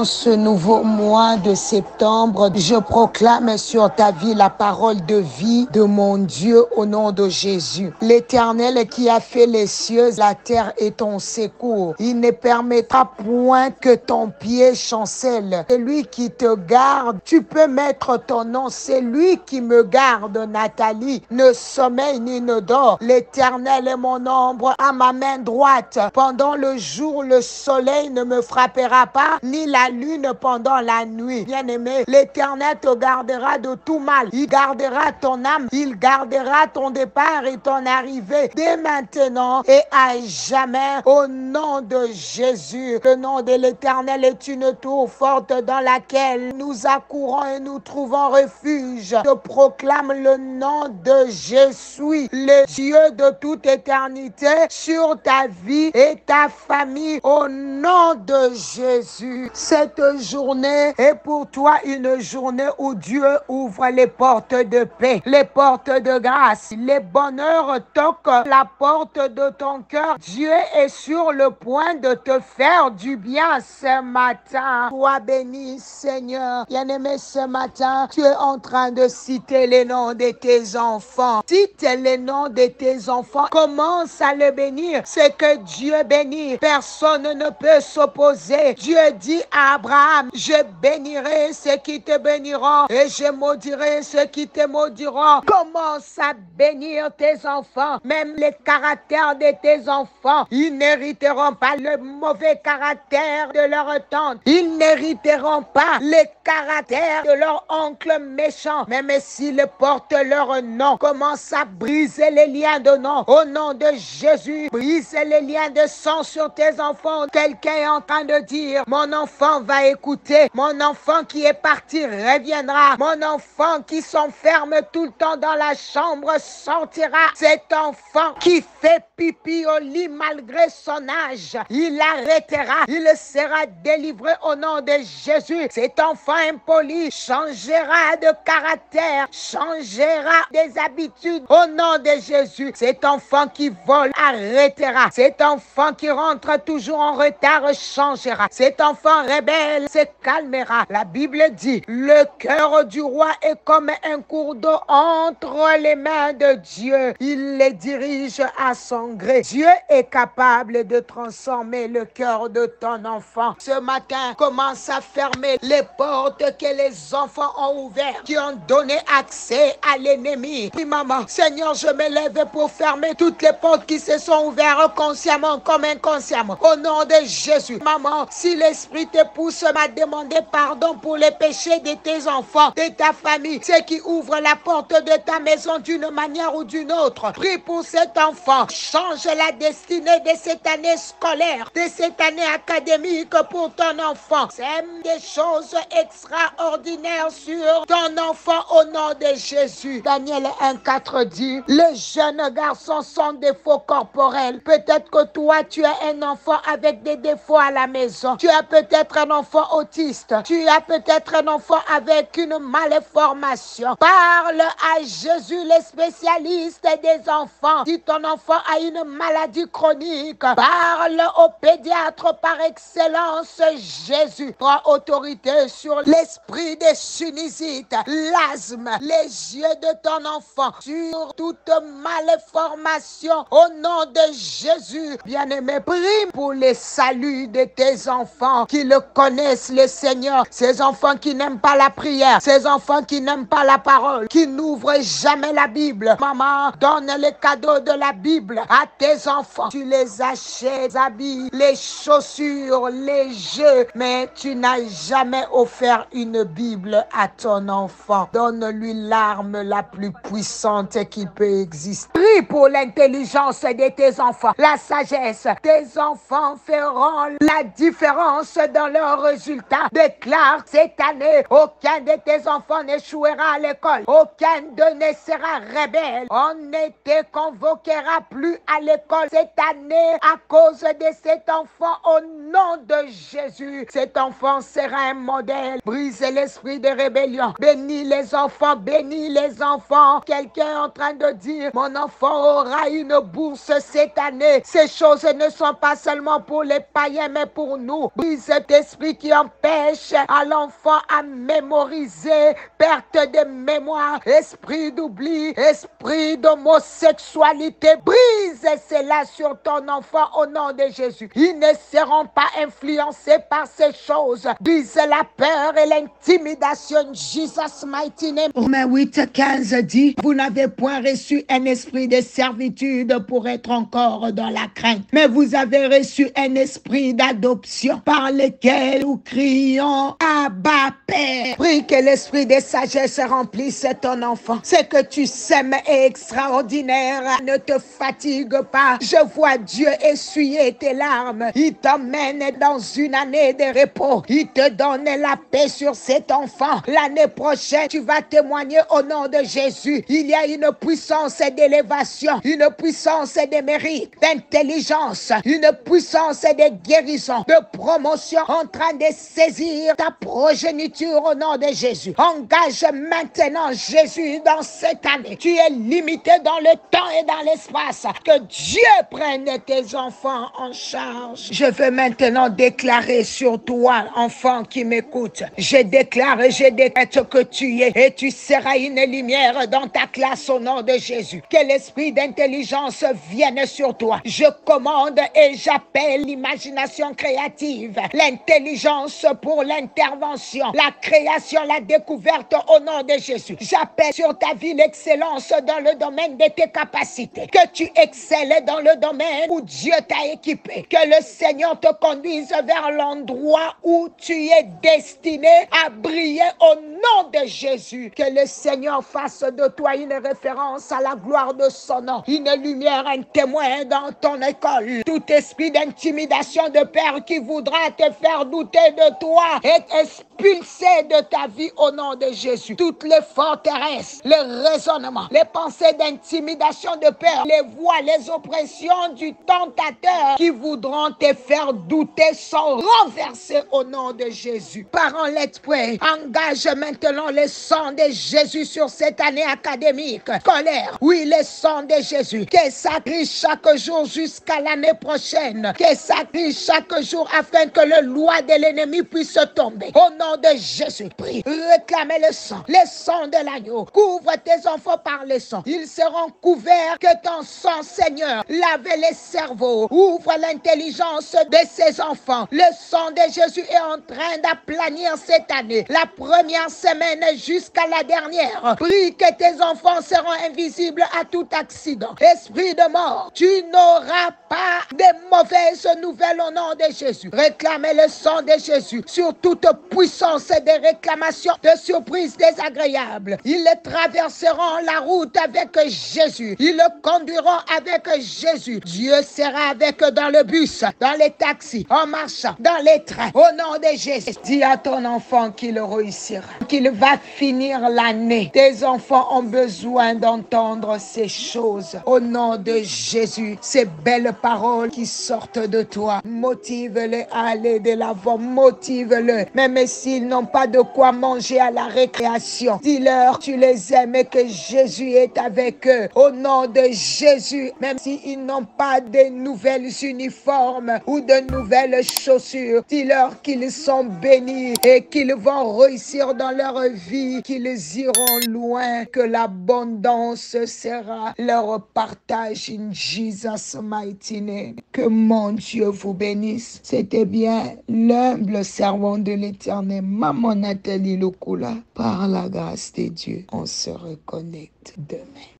en ce nouveau mois de septembre, je proclame sur ta vie la parole de vie de mon Dieu au nom de Jésus. L'Éternel qui a fait les cieux, la terre et ton secours. Il ne permettra point que ton pied chancelle. C'est lui qui te garde. Tu peux mettre ton nom. C'est lui qui me garde, Nathalie. Ne sommeille ni ne dort. L'Éternel est mon ombre à ma main droite. Pendant le jour, le soleil ne me frappera pas, ni la lune pendant la nuit. Bien-aimé, l'Éternel te gardera de tout mal. Il gardera ton âme. Il gardera ton départ et ton arrivée dès maintenant et à jamais au nom de Jésus. Le nom de l'Éternel est une tour forte dans laquelle nous accourons et nous trouvons refuge. Je proclame le nom de Jésus, le Dieu de toute éternité, sur ta vie et ta famille au nom de Jésus. Cette journée est pour toi une journée où Dieu ouvre les portes de paix, les portes de grâce, les bonheurs toquent la porte de ton cœur. Dieu est sur le point de te faire du bien ce matin. Sois béni, Seigneur. Bien-aimé, ce matin, tu es en train de citer les noms de tes enfants. Cite les noms de tes enfants. Commence à les bénir. C'est que Dieu bénit. Personne ne peut s'opposer. Dieu dit à Abraham, je bénirai ceux qui te béniront et je maudirai ceux qui te maudiront. Commence à bénir tes enfants. Même les caractères de tes enfants, ils n'hériteront pas le mauvais caractère de leur tante. Ils n'hériteront pas les caractères de leur oncle méchant. Même s'ils portent leur nom, commence à briser les liens de nom. Au nom de Jésus, brise les liens de sang sur tes enfants. Quelqu'un est en train de dire, mon enfant va écouter. Mon enfant qui est parti reviendra. Mon enfant qui s'enferme tout le temps dans la chambre sortira. Cet enfant qui fait pipi au lit malgré son âge, il arrêtera. Il sera délivré au nom de Jésus. Cet enfant impoli changera de caractère, changera des habitudes au nom de Jésus. Cet enfant qui vole arrêtera. Cet enfant qui rentre toujours en retard changera. Cet enfant rebelle se calmera. La Bible dit, le cœur du roi est comme un cours d'eau entre les mains de Dieu. Il les dirige à son gré. Dieu est capable de transformer le cœur de ton enfant. Ce matin, commence à fermer les portes que les enfants ont ouvertes, qui ont donné accès à l'ennemi. Oui, maman, Seigneur, je me lève pour fermer toutes les portes qui se sont ouvertes consciemment comme inconsciemment. Au nom de Jésus. Maman, si l'Esprit te pousse à demander pardon pour les péchés de tes enfants, de ta famille, ceux qui ouvrent la porte de ta maison d'une manière ou d'une autre, prie pour cet enfant. Change la destinée de cette année scolaire, de cette année académique pour ton enfant. Sème des choses extraordinaires sur ton enfant au nom de Jésus. Daniel 1,4 dit, les jeunes garçons sont des faux corporels. Peut-être que toi, tu as un enfant avec des défauts à la maison. Tu as peut-être un enfant autiste. Tu as peut-être un enfant avec une malformation. Parle à Jésus, le spécialiste des enfants. Si ton enfant a une maladie chronique, parle au pédiatre par excellence. Jésus prend autorité sur l'esprit des sunisites, l'asthme, les yeux de ton enfant, sur toute malformation au nom de Jésus. Bien-aimé, prie pour les saluts de tes enfants qui le connaissent, le Seigneur. Ces enfants qui n'aiment pas la prière, ces enfants qui n'aiment pas la parole, qui n'ouvrent jamais la Bible. Maman, donne les cadeaux de la Bible à tes enfants. Tu les achètes, les habits, les chaussures, les jeux, mais tu n'as jamais offert une Bible à ton enfant. Donne-lui l'arme la plus puissante qui peut exister. Prie pour l'intelligence de tes enfants, la sagesse. Tes enfants feront la différence dans leurs résultats. Déclare cette année, aucun de tes enfants n'échouera à l'école. Aucun d'eux ne sera rebelle. On ne te convoquera plus à l'école cette année à cause de cet enfant au nom de Jésus. Cet enfant sera un modèle. Brisez l'esprit de rébellion. Bénis les enfants, bénis les enfants. Quelqu'un est en train de dire, mon enfant aura une bourse cette année. Ces choses ne sont pas seulement pour les païens, mais pour nous. Brise cet esprit qui empêche à l'enfant à mémoriser, perte de mémoire, esprit d'oubli, esprit d'homosexualité. Brise cela sur ton enfant au nom de Jésus. Ils ne seront pas influencés par ces choses. Brise la peur et l'intimidation. Jesus mighty name. Romains 8:15 dit, vous n'avez point reçu un esprit de servitude pour être encore dans la crainte, mais vous avez reçu un esprit d'adoption par lequel nous crions Abba Père. Prie que l'esprit de sagesse remplisse ton enfant. Ce que tu sèmes est extraordinaire. Ne te fatigue pas. Je vois Dieu essuyer tes larmes. Il t'emmène dans une année de repos. Il te donne la paix sur cet enfant. L'année prochaine, tu vas témoigner au nom de Jésus. Il y a une puissance d'élévation, une puissance de mérite, d'intelligence, une puissance de guérison, de promotion en train de saisir ta progéniture au nom de Jésus. Engage maintenant Jésus dans cette année. Tu es limité dans le temps et dans l'espace. Que Dieu prenne tes enfants en charge. Je veux maintenant déclarer sur toi, enfant qui m'écoute. Je déclare que tu es et tu seras une lumière dans ta classe au nom de Jésus. Que l'esprit d'intelligence vienne sur toi. Je commande et j'appelle l'imagination créative, l'intelligence pour l'intervention, la création, la découverte au nom de Jésus. J'appelle sur ta vie l'excellence dans le domaine de tes capacités. Que tu excelles dans le domaine où Dieu t'a équipé. Que le Seigneur te conduise vers l'endroit où tu es destiné à briller au nom de Jésus. Que le Seigneur fasse de toi une référence à la gloire de son nom. Une lumière, un témoin dans ton école. Tout esprit d'intimidation de père qui voudra te faire douter de toi est expulsé de ta vie au nom de Jésus. Toutes les forteresses, les raisonnements, les pensées d'intimidation de peur, les voies, les oppressions du tentateur qui voudront te faire douter sont renversées au nom de Jésus. Parents, let's pray. Engage maintenant le sang de Jésus sur cette année académique, scolaire. Oui, le sang de Jésus. Que ça crie chaque jour jusqu'à l'année prochaine. Que ça crie chaque jour afin que le loi de l'ennemi puisse tomber. Au nom de Jésus, prie. Réclamez le sang de l'agneau. Couvre tes enfants par le sang. Ils seront couverts que ton sang, Seigneur, lave les cerveaux. Ouvre l'intelligence de ces enfants. Le sang de Jésus est en train d'aplanir cette année. La première semaine jusqu'à la dernière. Prie que tes enfants seront invisibles à tout accident. Esprit de mort, tu n'auras pas de mauvaises nouvelles au nom de Jésus. Réclamez le sang de Jésus sur toute puissance de réclamation, de surprises désagréables. Ils traverseront la route avec Jésus. Ils le conduiront avec Jésus. Dieu sera avec eux dans le bus, dans les taxis, en marchant, dans les trains. Au nom de Jésus, dis à ton enfant qu'il réussira, qu'il va finir l'année. Tes enfants ont besoin d'entendre ces choses. Au nom de Jésus, ces belles paroles qui sortent de toi, motive-les à aller de l'avant. Motive-les, même s'ils n'ont pas de quoi manger à la récréation. Dis-leur, tu les aimes et que Jésus est avec eux. Au nom de Jésus, même s'ils n'ont pas de nouvelles uniformes ou de nouvelles chaussures, dis-leur qu'ils sont bénis et qu'ils vont réussir dans leur vie, qu'ils iront loin, que l'abondance sera leur partage in Jesus mighty name. Que mon Dieu vous bénisse. C'était bien l'humble servant de l'Éternel, Maman Nathalie Lokula. Par la grâce de Dieu, on se reconnecte demain.